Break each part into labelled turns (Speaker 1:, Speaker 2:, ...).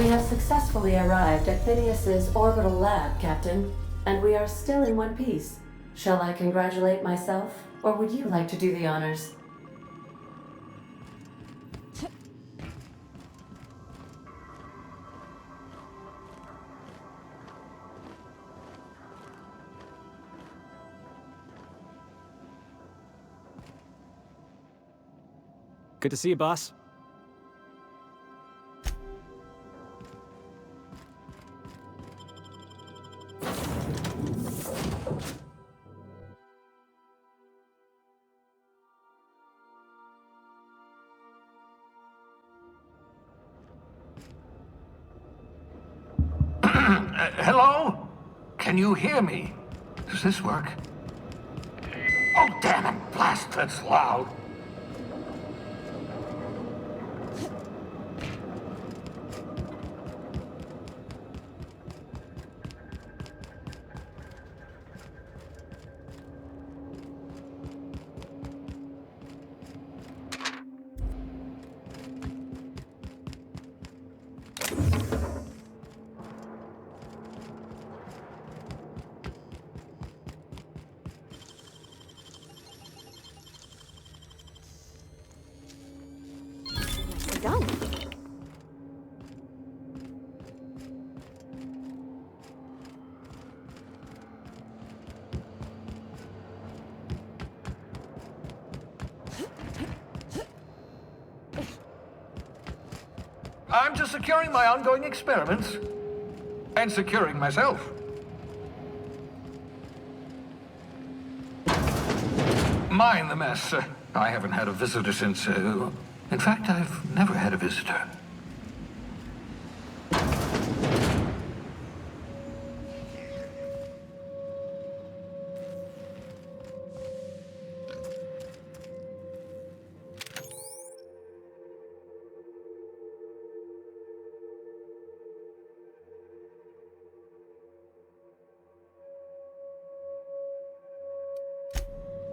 Speaker 1: We have successfully arrived at Phineas's orbital lab, Captain, and we are still in one piece. Shall I congratulate myself, or would you like to do the honors?
Speaker 2: Good to see you, boss.
Speaker 3: Hello? Can you hear me? Does this work? Oh, damn it! Blast, that's loud.
Speaker 4: Done.
Speaker 3: I'm just securing my ongoing experiments. And securing myself. Mind the mess. I haven't had a visitor since, in fact, I've never had a visitor.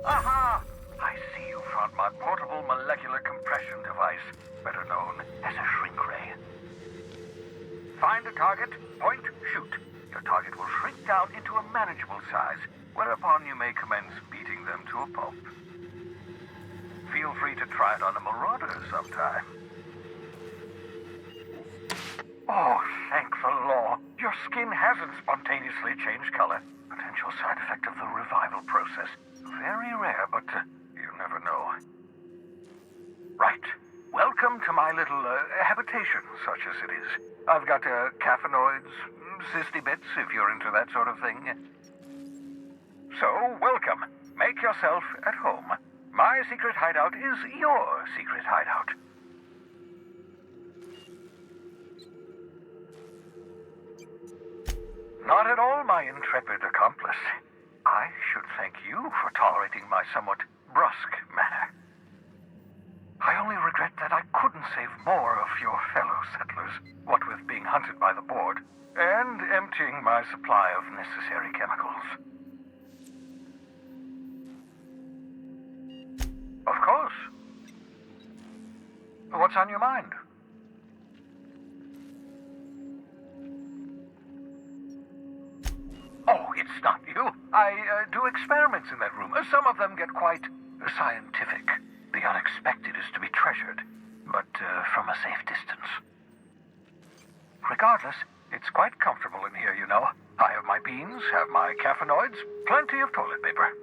Speaker 3: Aha! I see you found my portable molecular compression device, better known as a shrink ray. Find a target, point, shoot. Your target will shrink down into a manageable size, whereupon you may commence beating them to a pulp. Feel free to try it on a marauder sometime. Oh, thank the law. Your skin hasn't spontaneously changed color. Potential side effect of the revival process. Very rare, but you never know. Right. Welcome to my little habitation, such as it is. I've got caffeinoids, cysty bits, if you're into that sort of thing. So, welcome. Make yourself at home. My secret hideout is your secret hideout. Not at all, my intrepid accomplice. I should thank you for tolerating my somewhat brusque manner. I only regret that I couldn't save more of your fellow settlers, what with being hunted by the board, and emptying my supply of necessary chemicals. Of course. What's on your mind? Oh, it's not you. I do experiments in that room. Some of them get quite scientific. The unexpected is to be treasured, but from a safe distance. Regardless, it's quite comfortable in here, you know. I have my beans, have my caffeinoids, plenty of toilet paper.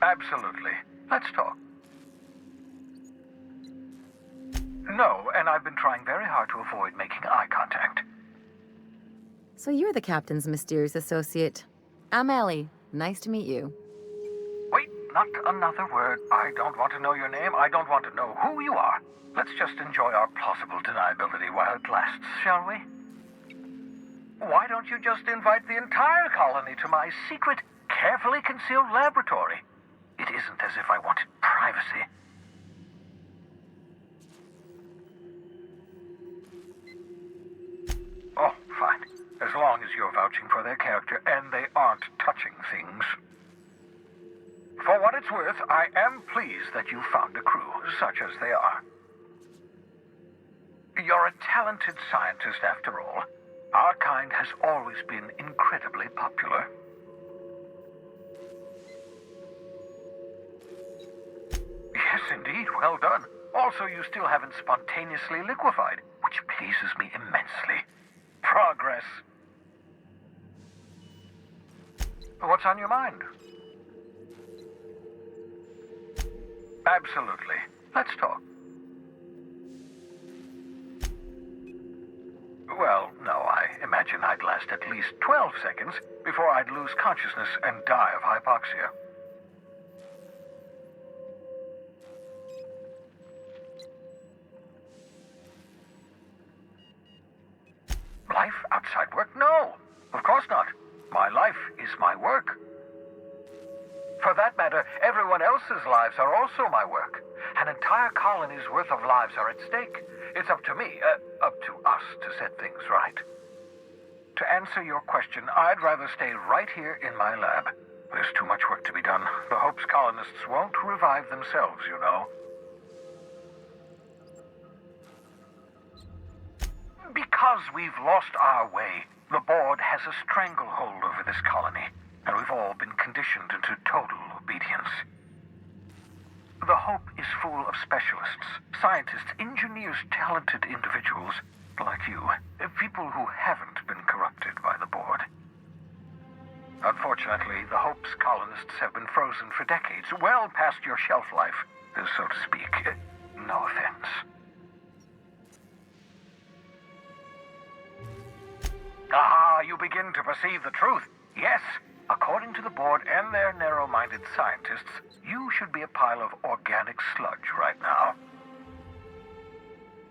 Speaker 3: Absolutely. Let's talk. No, and I've been trying very hard to avoid making eye contact.
Speaker 4: So you're the captain's mysterious associate. I'm Ellie. Nice to meet you.
Speaker 3: Wait, not another word. I don't want to know your name. I don't want to know who you are. Let's just enjoy our plausible deniability while it lasts, shall we? Why don't you just invite the entire colony to my secret, carefully concealed laboratory? It isn't as if I wanted privacy. Oh, fine. As long as you're vouching for their character and they aren't touching things. For what it's worth, I am pleased that you found a crew, such as they are. You're a talented scientist after all. Our kind has always been incredibly popular. Yes, indeed. Well done. Also, you still haven't spontaneously liquefied, which pleases me immensely. Progress. What's on your mind? Absolutely. Let's talk. Well, no, I imagine I'd last at least 12 seconds before I'd lose consciousness and die of hypoxia. Life outside work? No, of course not. My life is my work. For that matter, everyone else's lives are also my work. An entire colony's worth of lives are at stake. It's up to me, up to us to set things right. To answer your question, I'd rather stay right here in my lab. There's too much work to be done. The Hope's colonists won't revive themselves, you know. Because we've lost our way, the board has a stranglehold over this colony, and we've all been conditioned into total obedience. The Hope is full of specialists, scientists, engineers, talented individuals like you, people who haven't been corrupted by the board. Unfortunately, the Hope's colonists have been frozen for decades, well past your shelf life, so to speak. No offense. Ah, you begin to perceive the truth. Yes, according to the board and their narrow-minded scientists, you should be a pile of organic sludge right now.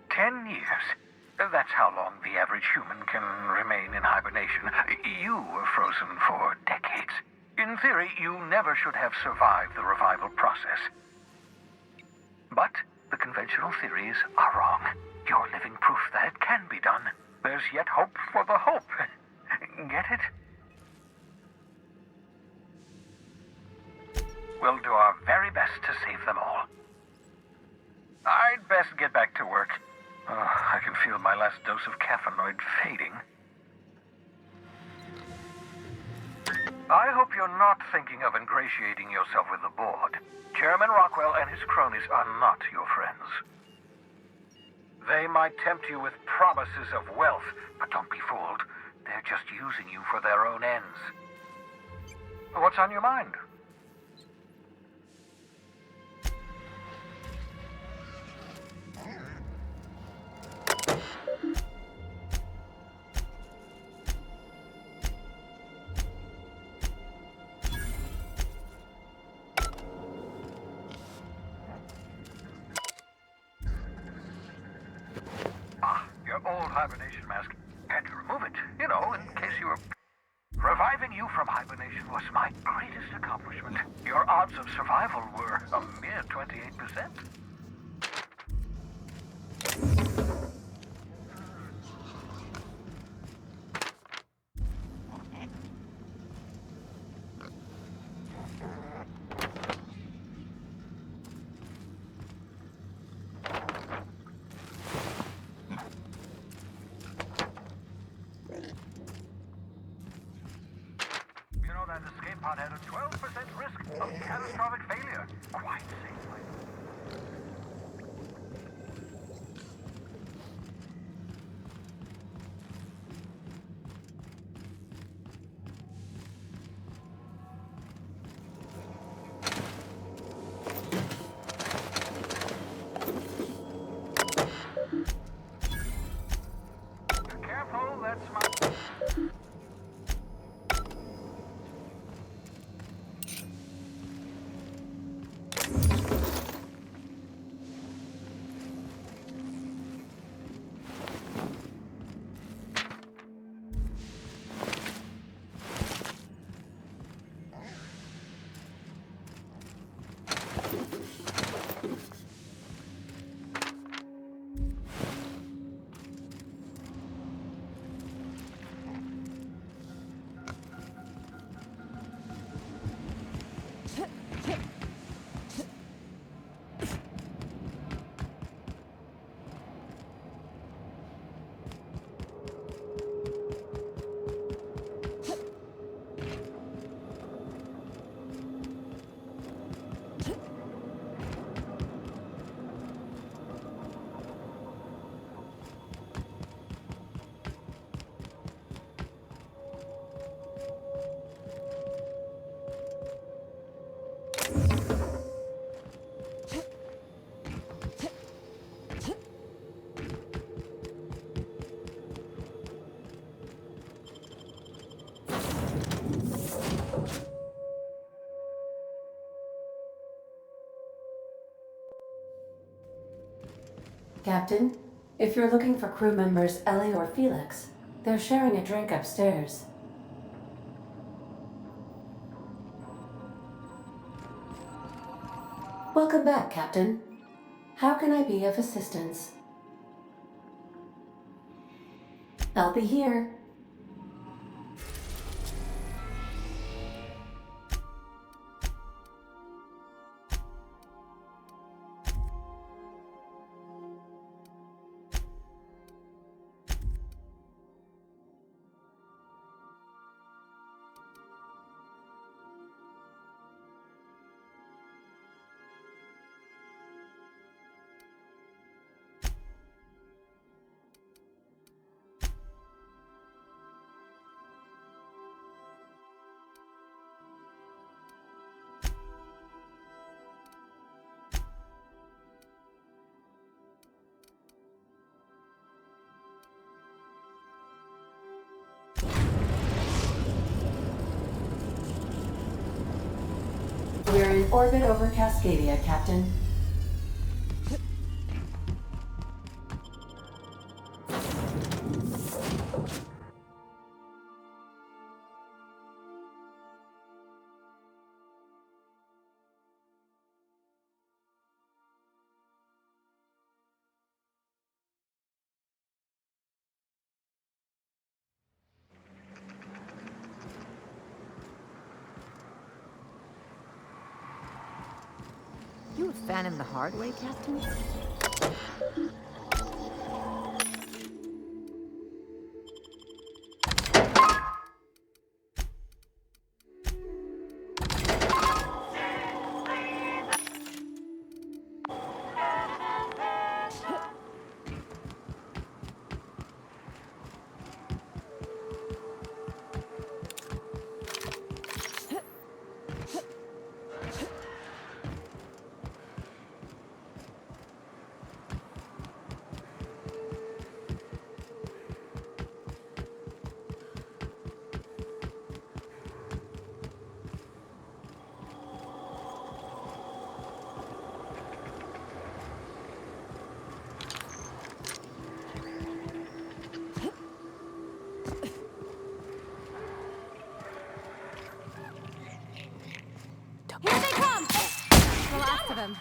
Speaker 3: 10 years. That's how long the average human can remain in hibernation. You were frozen for decades. In theory, you never should have survived the revival process. But the conventional theories are wrong. You're living proof that it can be done. There's yet hope for the Hope. Get it? We'll do our very best to save them all. I'd best get back to work. I can feel my last dose of caffeinoid fading. I hope you're not thinking of ingratiating yourself with the board. Chairman Rockwell and his cronies are not your friends. They might tempt you with promises of wealth, but don't be fooled. They're just using you for their own ends. What's on your mind? Old hibernation mask. Had to remove it, you know, in case you were... Reviving you from hibernation was my greatest accomplishment. Your odds of survival were a mere 28%. That escape pod had a 12% risk of catastrophic failure. Quite safely. Careful, that's my...
Speaker 1: Captain, if you're looking for crew members Ellie or Felix, they're sharing a drink upstairs. Welcome back, Captain. How can I be of assistance? I'll be here. We're in orbit over Cascadia, Captain.
Speaker 4: You would fan him the hard way, Captain?
Speaker 2: Here they come! The last of them.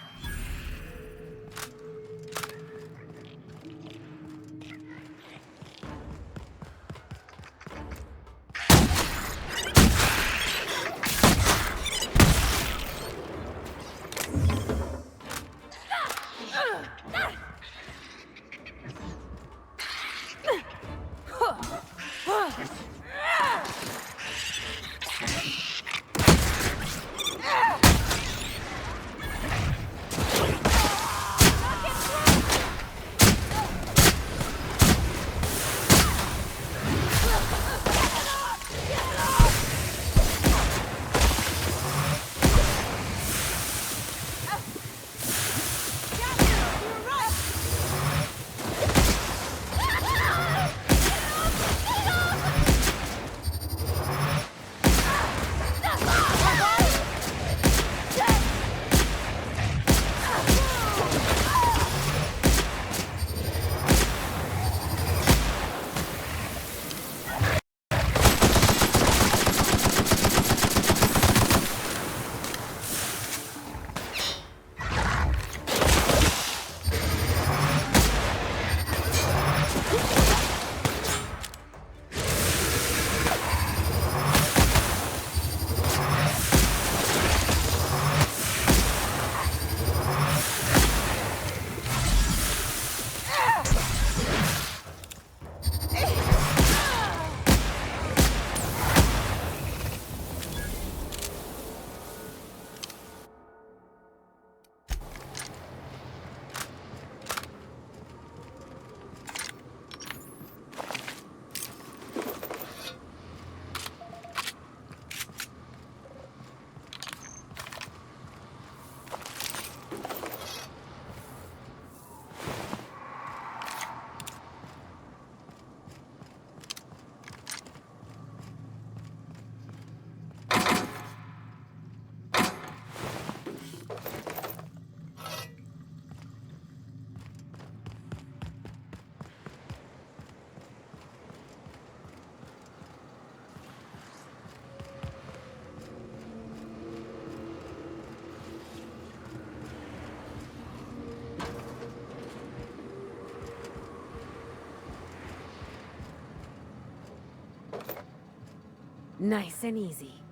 Speaker 4: Nice and easy.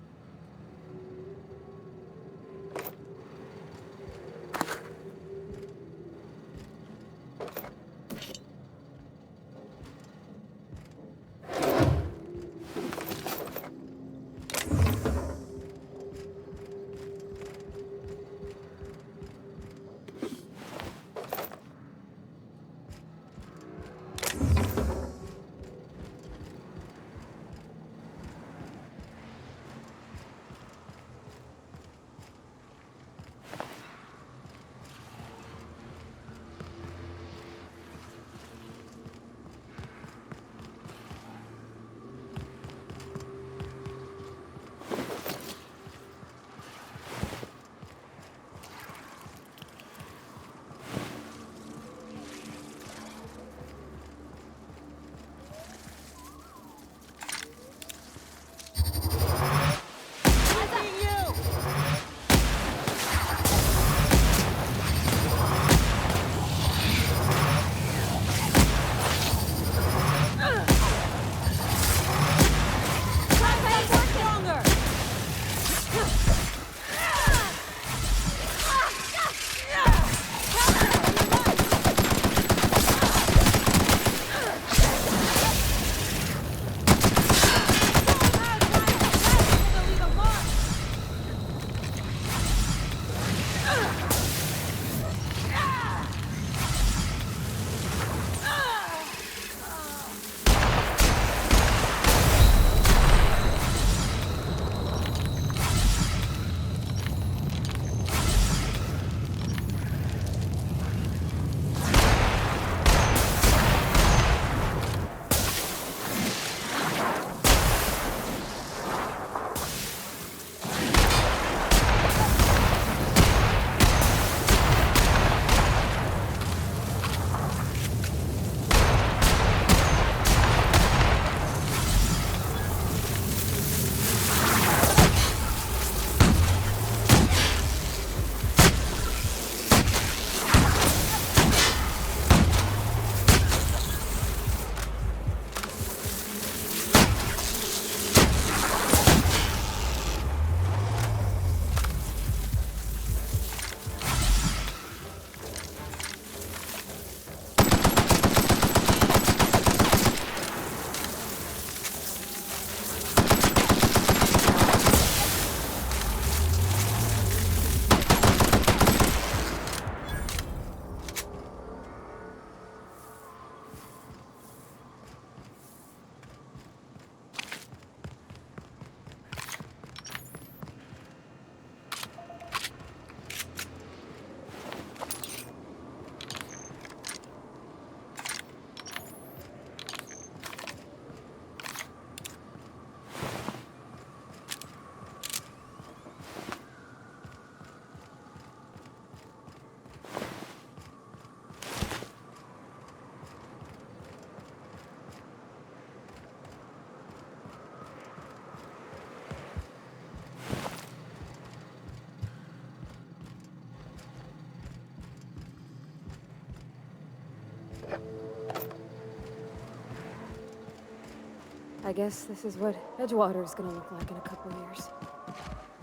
Speaker 2: I guess this is what Edgewater's gonna look like in a couple years.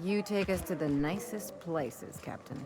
Speaker 4: You take us to the nicest places, Captain.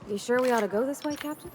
Speaker 2: You sure we ought to go this way, Captain?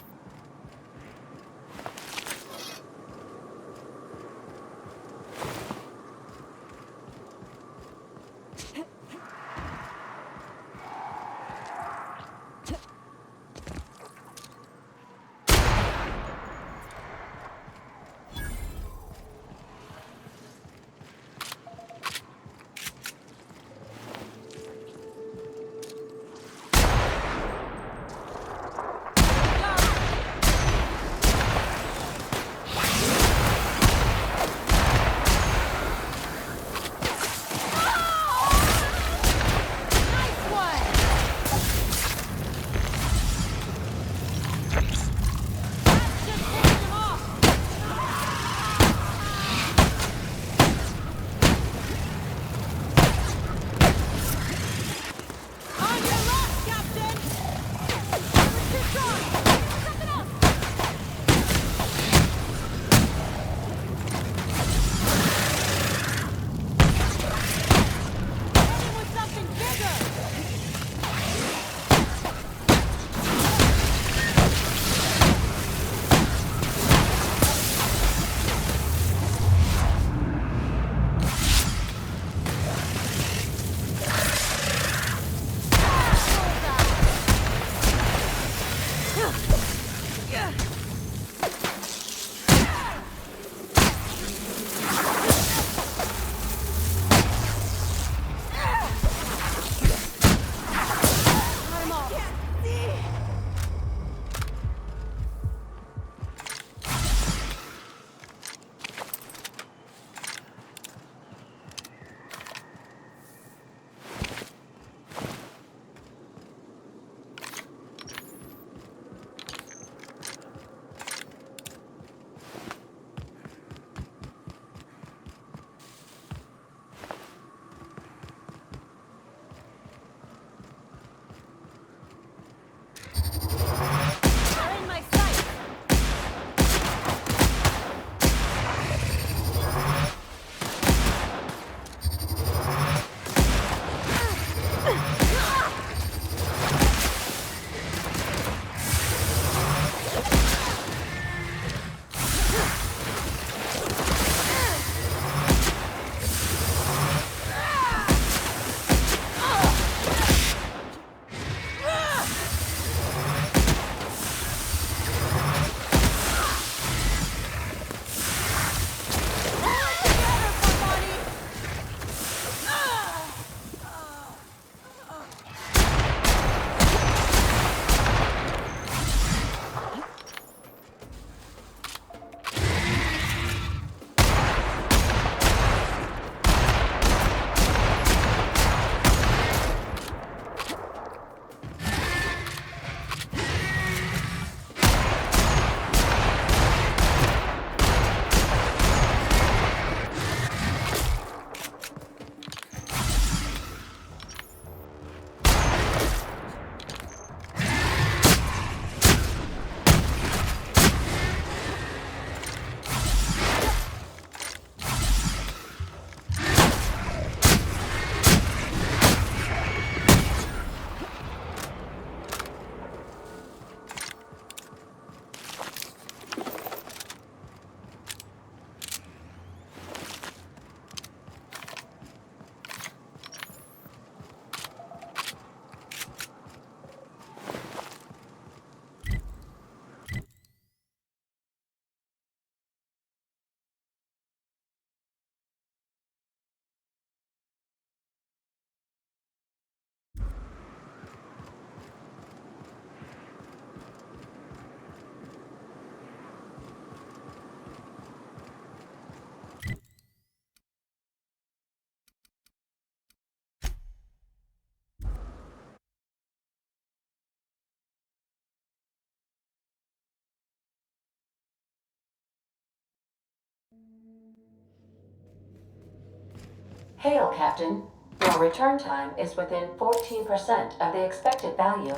Speaker 1: Hail, Captain. Your return time is within 14% of the expected value.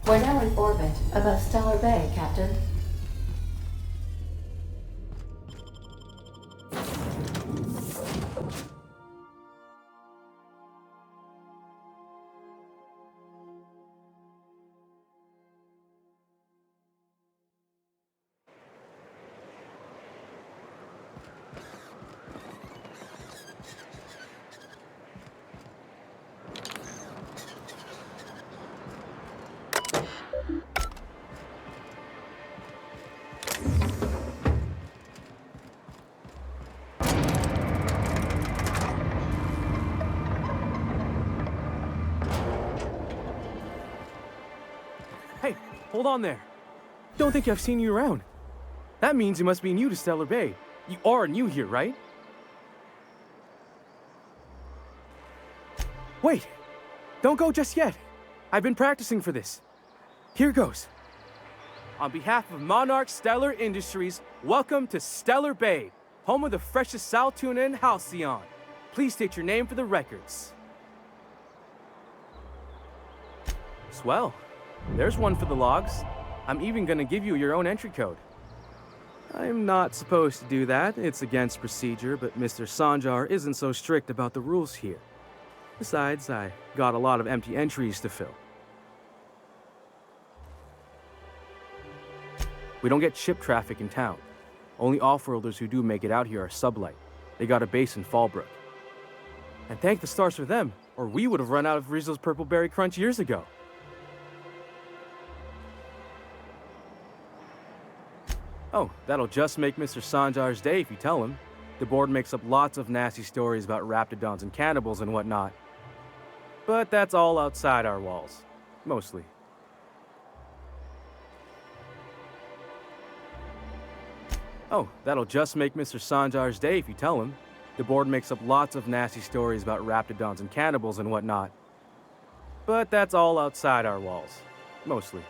Speaker 1: We're now in orbit above Stellar Bay, Captain.
Speaker 5: hold on there. Don't think I've seen you around. That means you must be new to Stellar Bay. You are new here, right? Wait! Don't go just yet. I've been practicing for this. Here goes. On behalf of Monarch Stellar Industries, welcome to Stellar Bay, home of the freshest sal tuna in Halcyon. Please state your name for the records. Swell. There's one for the logs. I'm even gonna give you your own entry code. I'm not supposed to do that. It's against procedure, but Mr. Sanjar isn't so strict about the rules here. Besides, I got a lot of empty entries to fill. We don't get ship traffic in town. Only off-worlders who do make it out here are Sublight. They got a base in Fallbrook. And thank the stars for them, or we would have run out of Rizzo's Purple Berry Crunch years ago. Oh, that'll just make Mr. Sanjar's day if you tell him. The board makes up lots of nasty stories about raptidons and cannibals and whatnot. But that's all outside our walls. Mostly. Oh, that'll just make Mr. Sanjar's day if you tell him. The board makes up lots of nasty stories about raptidons and cannibals and whatnot. But that's all outside our walls. Mostly.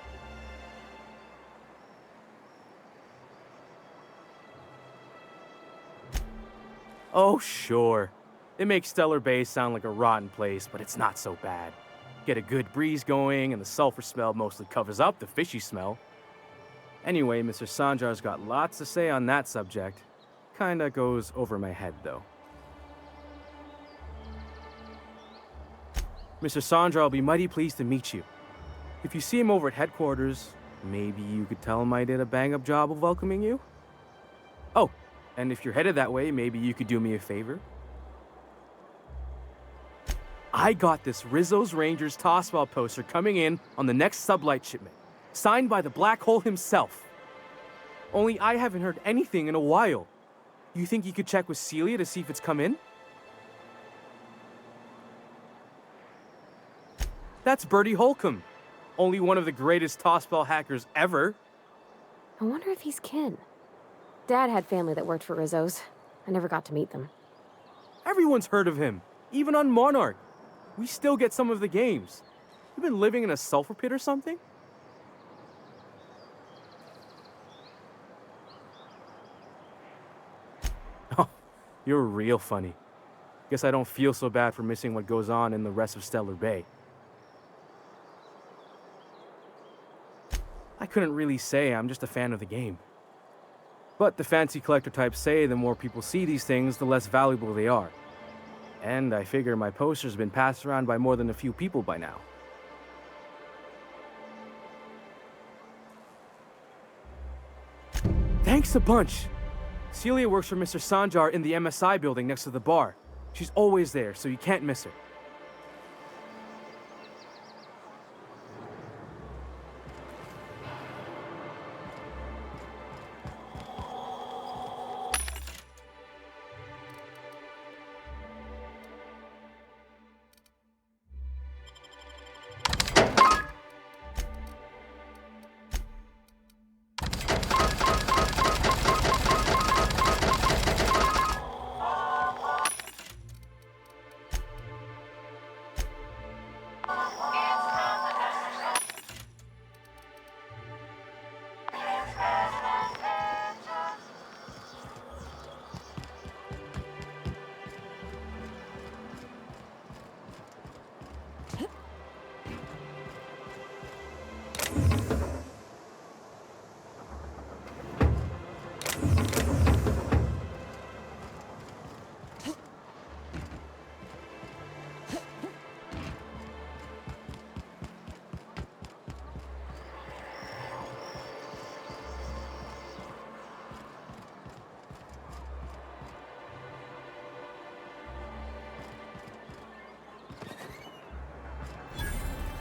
Speaker 5: Oh, sure. It makes Stellar Bay sound like a rotten place, but it's not so bad. Get a good breeze going, and the sulfur smell mostly covers up the fishy smell. Anyway, Mr. Sanjar's got lots to say on that subject. Kinda goes over my head, though. Mr. Sanjar will be mighty pleased to meet you. If you see him over at headquarters, maybe you could tell him I did a bang-up job of welcoming you? Oh, and if you're headed that way, maybe you could do me a favor. I got this Rizzo's Rangers Tossball poster coming in on the next Sublight shipment, signed by the Black Hole himself. Only I haven't heard anything in a while. You think you could check with Celia to see if it's come in? That's Bertie Holcomb, only one of the greatest Tossball hackers ever.
Speaker 2: I wonder if he's kin. Dad had family that worked for Rizzo's. I never got to meet them.
Speaker 5: Everyone's heard of him, even on Monarch. We still get some of the games. You been living in a sulfur pit or something? Oh, you're real funny. Guess I don't feel so bad for missing what goes on in the rest of Stellar Bay. I couldn't really say I'm just a fan of the game. But the fancy collector types say the more people see these things, the less valuable they are. And I figure my poster's been passed around by more than a few people by now. Thanks a bunch! Celia works for Mr. Sanjar in the MSI building next to the bar. She's always there, so you can't miss her.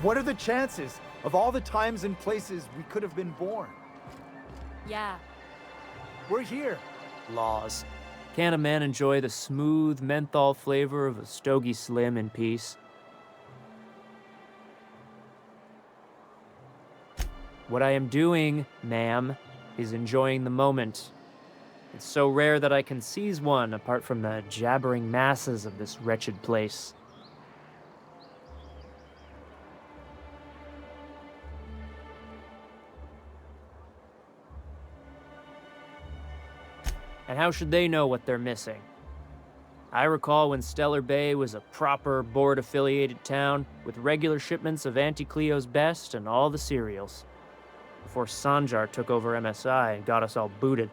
Speaker 6: What are the chances of all the times and places we could have been born?
Speaker 2: Yeah.
Speaker 6: We're here.
Speaker 7: Laws. Can't a man enjoy the smooth menthol flavor of a Stogie Slim in peace? What I am doing, ma'am, is enjoying the moment. It's so rare that I can seize one apart from the jabbering masses of this wretched place. And how should they know what they're missing? I recall when Stellar Bay was a proper board-affiliated town with regular shipments of Auntie Cleo's best and all the cereals, before Sanjar took over MSI and got us all booted.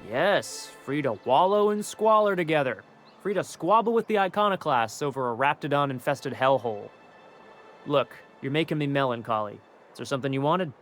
Speaker 7: Yes, free to wallow in squalor together. Free to squabble with the iconoclasts over a raptidon-infested hellhole. Look, you're making me melancholy. Is there something you wanted?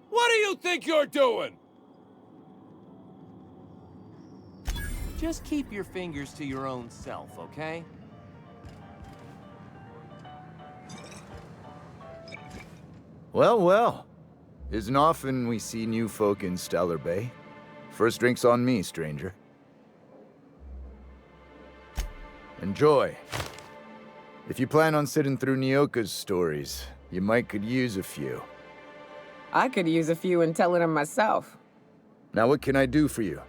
Speaker 8: What do you think you're doing? Just keep your fingers to your own self, okay?
Speaker 6: Well, well. Isn't often we see new folk in Stellar Bay. First drink's on me, stranger. Enjoy. If you plan on sitting through Nyoka's stories, you might could use a few.
Speaker 9: I could use a few and telling them myself.
Speaker 6: Now what can I do for you?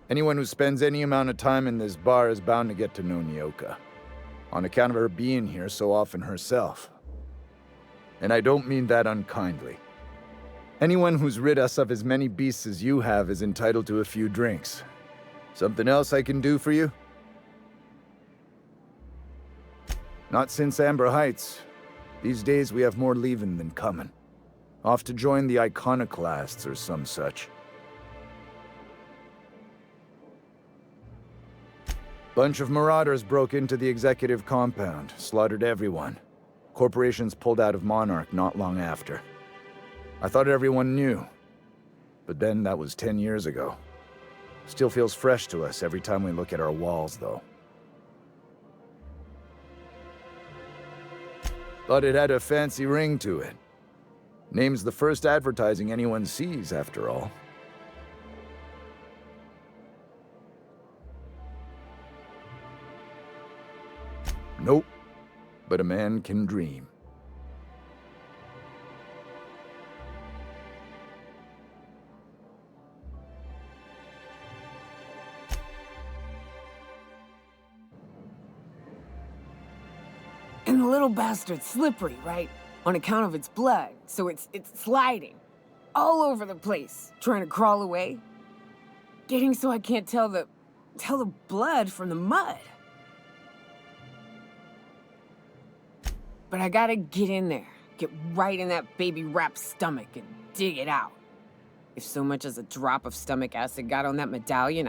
Speaker 6: Anyone who spends any amount of time in this bar is bound to get to know Nyoka, on account of her being here so often herself. And I don't mean that unkindly. Anyone who's rid us of as many beasts as you have is entitled to a few drinks. Something else I can do for you? Not since Amber Heights. These days we have more leaving than coming. Off to join the Iconoclasts or some such. Bunch of marauders broke into the executive compound, slaughtered everyone. Corporations pulled out of Monarch not long after. I thought everyone knew. But then that was 10 years ago. Still feels fresh to us every time we look at our walls, though. But it had a fancy ring to it. Name's the first advertising anyone sees, after all. Nope. But a man can dream.
Speaker 9: And the little bastard's slippery, right? On account of its blood, so it's sliding. All over the place, trying to crawl away. Getting so I can't tell the blood from the mud. But I gotta get in there, get right in that baby rap's stomach and dig it out. If so much as a drop of stomach acid got on that medallion,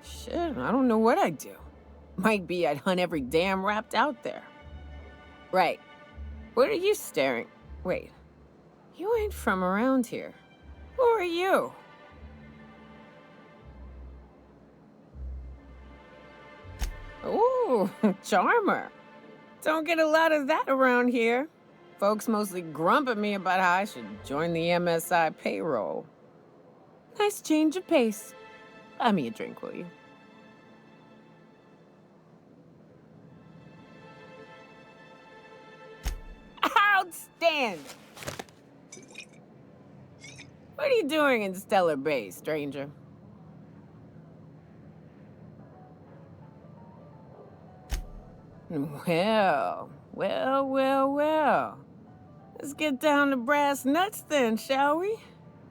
Speaker 9: shit, I don't know what I'd do. Might be I'd hunt every damn rapt out there. Right. What are you staring? Wait. You ain't from around here. Who are you? Ooh, charmer. Don't get a lot of that around here. Folks mostly grump at me about how I should join the MSI payroll. Nice change of pace. Buy me a drink, will you? Outstanding! What are you doing in Stellar Bay, stranger? Well. Let's get down to brass nuts then, shall we?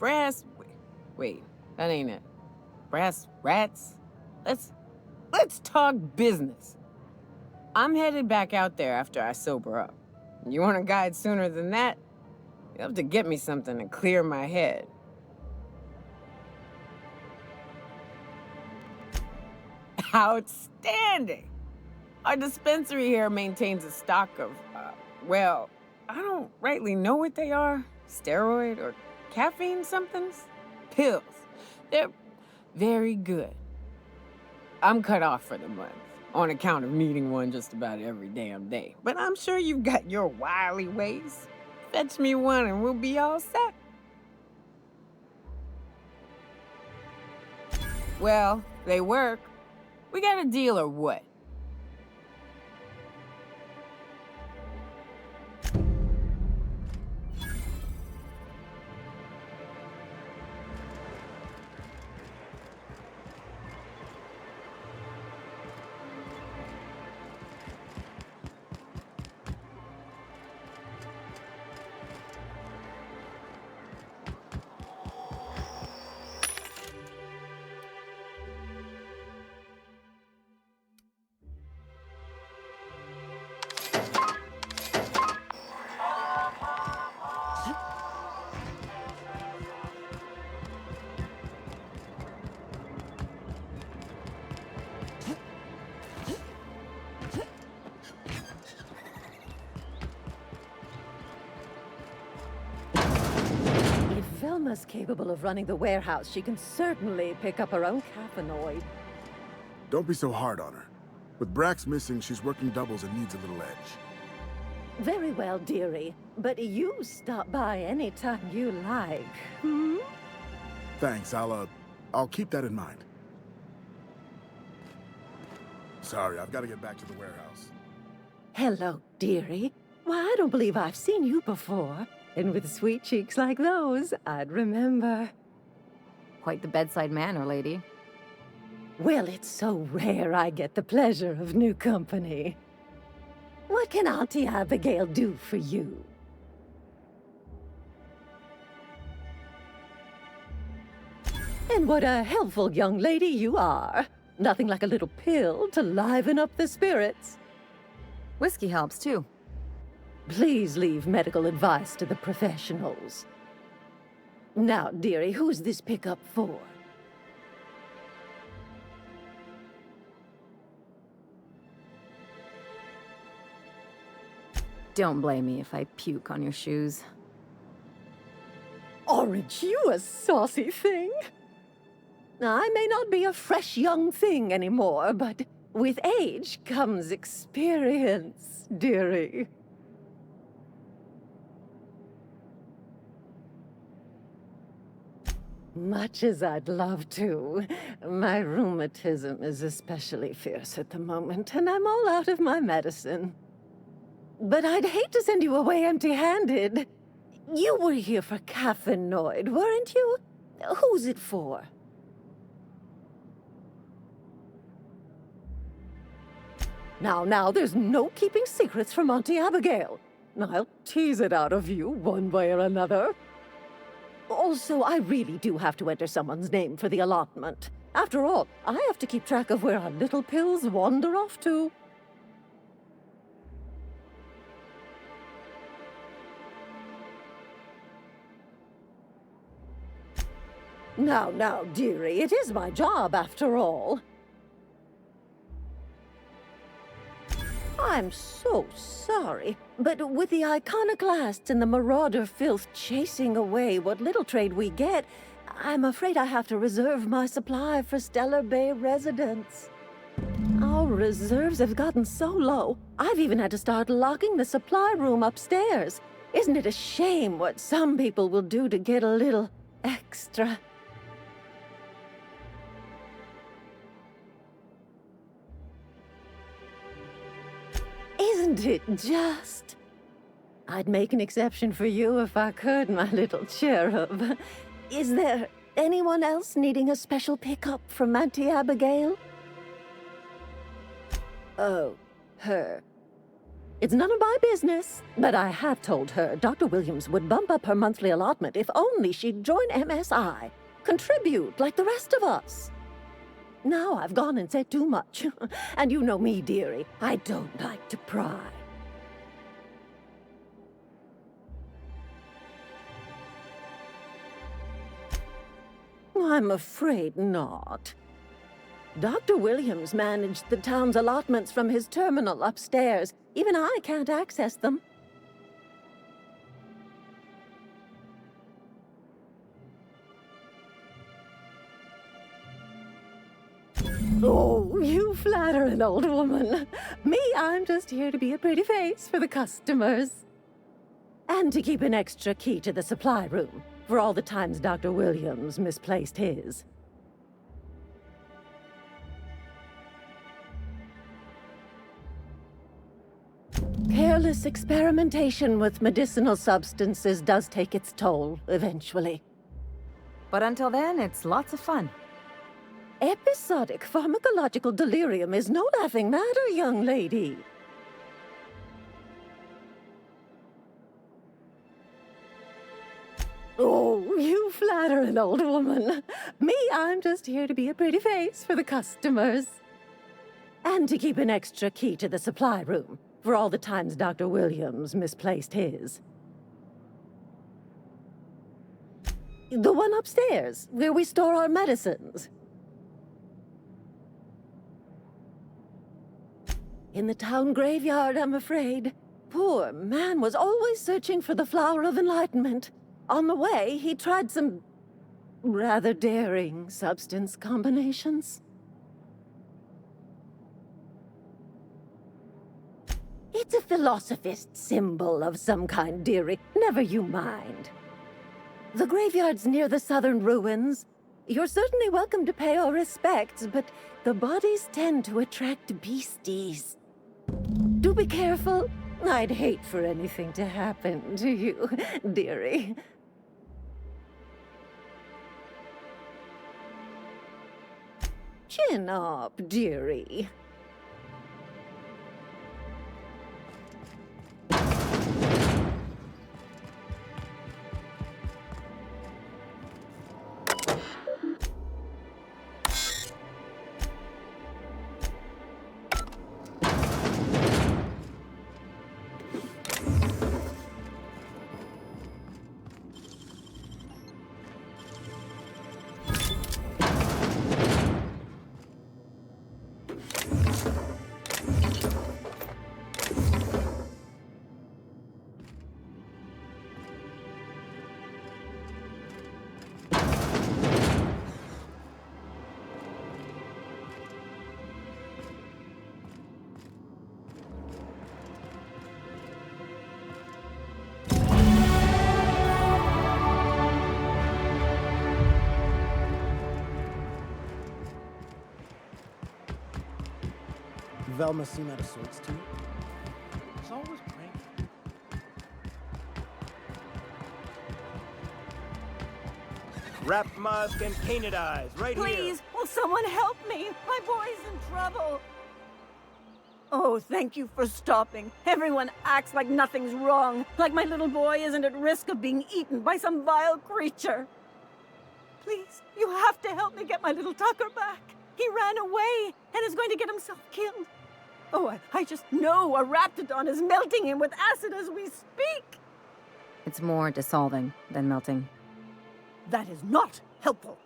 Speaker 9: Wait, that ain't it. Brass rats? Let's talk business. I'm headed back out there after I sober up. You want a guide sooner than that? You'll have to get me something to clear my head. Outstanding! Our dispensary here maintains a stock of, well, I don't rightly know what they are. Steroid or caffeine somethings? Pills. They're very good. I'm cut off for the month, on account of needing one just about every damn day. But I'm sure you've got your wily ways. Fetch me one and we'll be all set. Well, they work. We got a deal or what?
Speaker 10: If Velma's capable of running the warehouse, she can certainly pick up her own caffeinoid.
Speaker 11: Don't be so hard on her. With Brax missing, she's working doubles and needs a little edge.
Speaker 10: Very well, dearie. But you stop by anytime you like, hmm?
Speaker 11: Thanks, I'll keep that in mind. Sorry, I've got to get back to the warehouse.
Speaker 10: Hello, dearie. Why, I don't believe I've seen you before. And with sweet cheeks like those, I'd remember.
Speaker 4: Quite the bedside manner, lady.
Speaker 10: Well, it's so rare I get the pleasure of new company. What can Auntie Abigail do for you? And what a helpful young lady you are. Nothing like a little pill to liven up the spirits.
Speaker 4: Whiskey helps, too.
Speaker 10: Please leave medical advice to the professionals. Now, dearie, who's this pickup for?
Speaker 4: Don't blame me if I puke on your shoes.
Speaker 10: Aren't you a saucy thing? I may not be a fresh young thing anymore, but with age comes experience, dearie. Much as I'd love to, my rheumatism is especially fierce at the moment, and I'm all out of my medicine. But I'd hate to send you away empty-handed. You were here for caffeinoid, weren't you? Who's it for? Now, there's no keeping secrets from Auntie Abigail. I'll tease it out of you one way or another. Also, I really do have to enter someone's name for the allotment. After all, I have to keep track of where our little pills wander off to. Now, dearie, it is my job after all. I'm so sorry, but with the iconoclasts and the marauder filth chasing away what little trade we get, I'm afraid I have to reserve my supply for Stellar Bay residents. Our reserves have gotten so low, I've even had to start locking the supply room upstairs. Isn't it a shame what some people will do to get a little extra? Isn't it just? I'd make an exception for you if I could, my little cherub. Is there anyone else needing a special pickup from Auntie Abigail? Oh, her. It's none of my business, but I have told her Dr. Williams would bump up her monthly allotment if only she'd join MSI. Contribute like the rest of us. Now I've gone and said too much. And you know me, dearie. I don't like to pry. I'm afraid not. Dr. Williams managed the town's allotments from his terminal upstairs. Even I can't access them. Oh, you flatter an old woman. Me, I'm just here to be a pretty face for the customers. And to keep an extra key to the supply room, for all the times Dr. Williams misplaced his. Careless experimentation with medicinal substances does take its toll, eventually.
Speaker 4: But until then, it's lots of fun.
Speaker 10: Episodic pharmacological delirium is no laughing matter, young lady. Oh, you flatter an old woman. Me, I'm just here to be a pretty face for the customers. And to keep an extra key to the supply room, for all the times Dr. Williams misplaced his. The one upstairs, where we store our medicines. In the town graveyard, I'm afraid. Poor man was always searching for the flower of enlightenment. On the way, he tried some rather daring substance combinations. It's a philosophist symbol of some kind, dearie. Never you mind. The graveyard's near the southern ruins. You're certainly welcome to pay our respects, but the bodies tend to attract beasties. Do be careful. I'd hate for anything to happen to you, dearie. Chin up, dearie.
Speaker 12: Velma seem out of sorts to you? She's always cranky.
Speaker 13: Rap Musk and Canid Eyes, right here.
Speaker 14: Please, will someone help me? My boy's in trouble. Oh, thank you for stopping. Everyone acts like nothing's wrong, like my little boy isn't at risk of being eaten by some vile creature. Please, you have to help me get my little Tucker back. He ran away and is going to get himself killed. Oh, I just know a Raptidon is melting him with acid as we speak.
Speaker 4: It's more dissolving than melting.
Speaker 14: That is not helpful.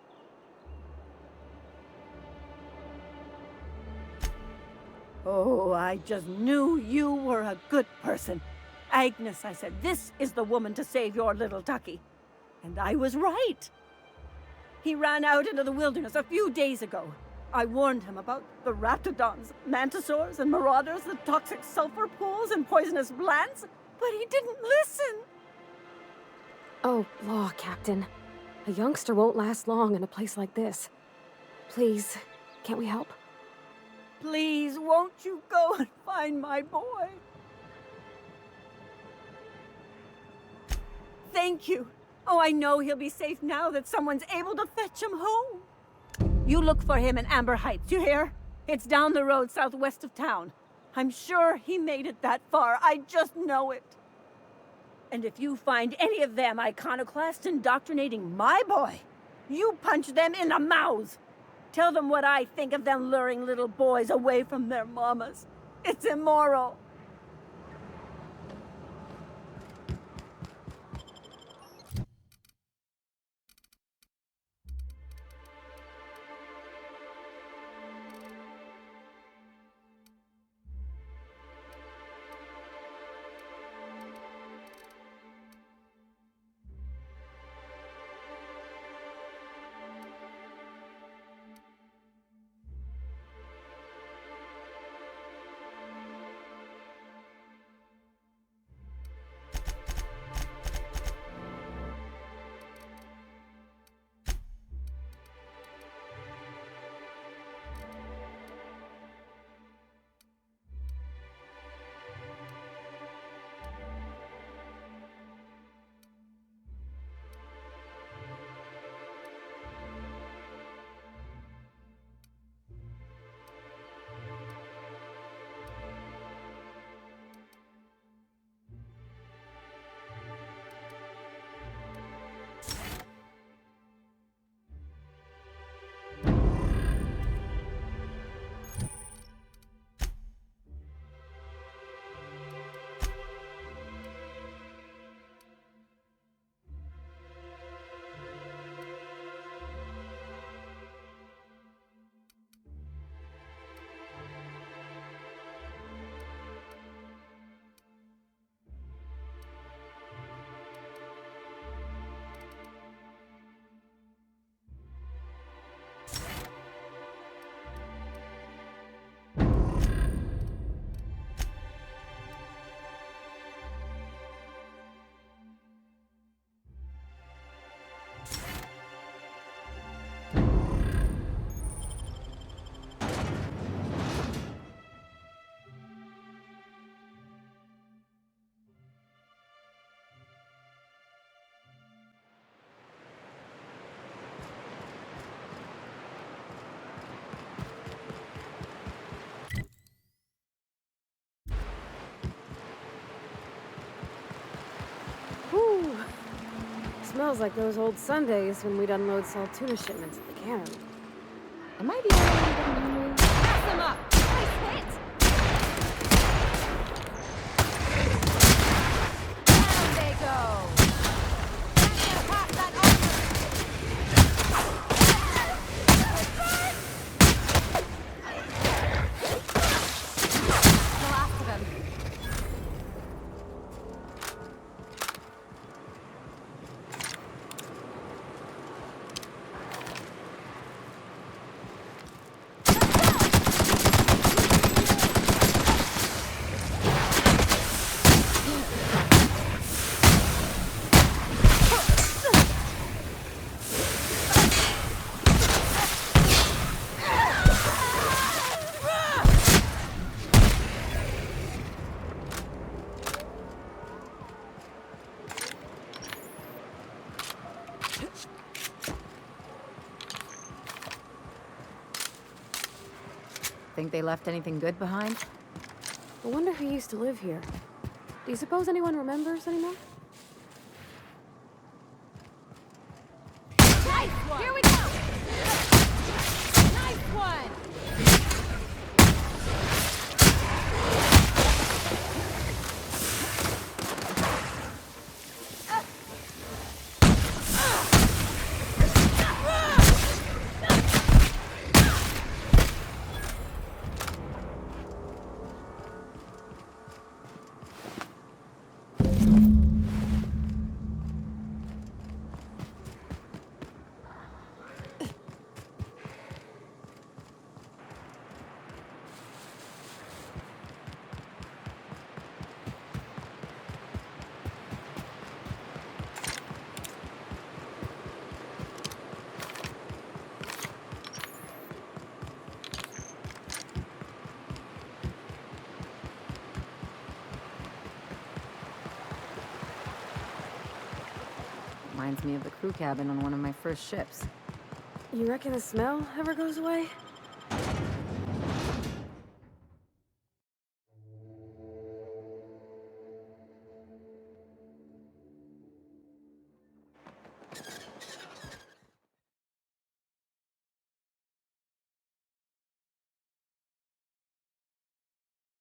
Speaker 14: Oh, I just knew you were a good person. Agnes, I said, this is the woman to save your little Tucky. And I was right. He ran out into the wilderness a few days ago. I warned him about the Raptidons, Mantisaurs, and Marauders, the toxic sulfur pools, and poisonous plants, but he didn't listen.
Speaker 2: Oh, law, Captain. A youngster won't last long in a place like this. Please, can't we help?
Speaker 14: Please, won't you go and find my boy? Thank you. Oh, I know he'll be safe now that someone's able to fetch him home. You look for him in Amber Heights, you hear? It's down the road southwest of town. I'm sure he made it that far. I just know it. And if you find any of them iconoclasts indoctrinating my boy, you punch them in the mouths. Tell them what I think of them luring little boys away from their mamas. It's immoral.
Speaker 2: Whew. Smells like those old Sundays when we'd unload salt tuna shipments at the cannery.
Speaker 4: Am I the only one getting hungry?
Speaker 2: Pass them up! Nice hit!
Speaker 4: Down they go! Think they left anything good behind?
Speaker 2: I wonder who used to live here. Do you suppose anyone remembers anymore?
Speaker 4: Nice one! Here we go! Nice one! Reminds me of the crew cabin on one of my first ships.
Speaker 2: You reckon the smell ever goes away?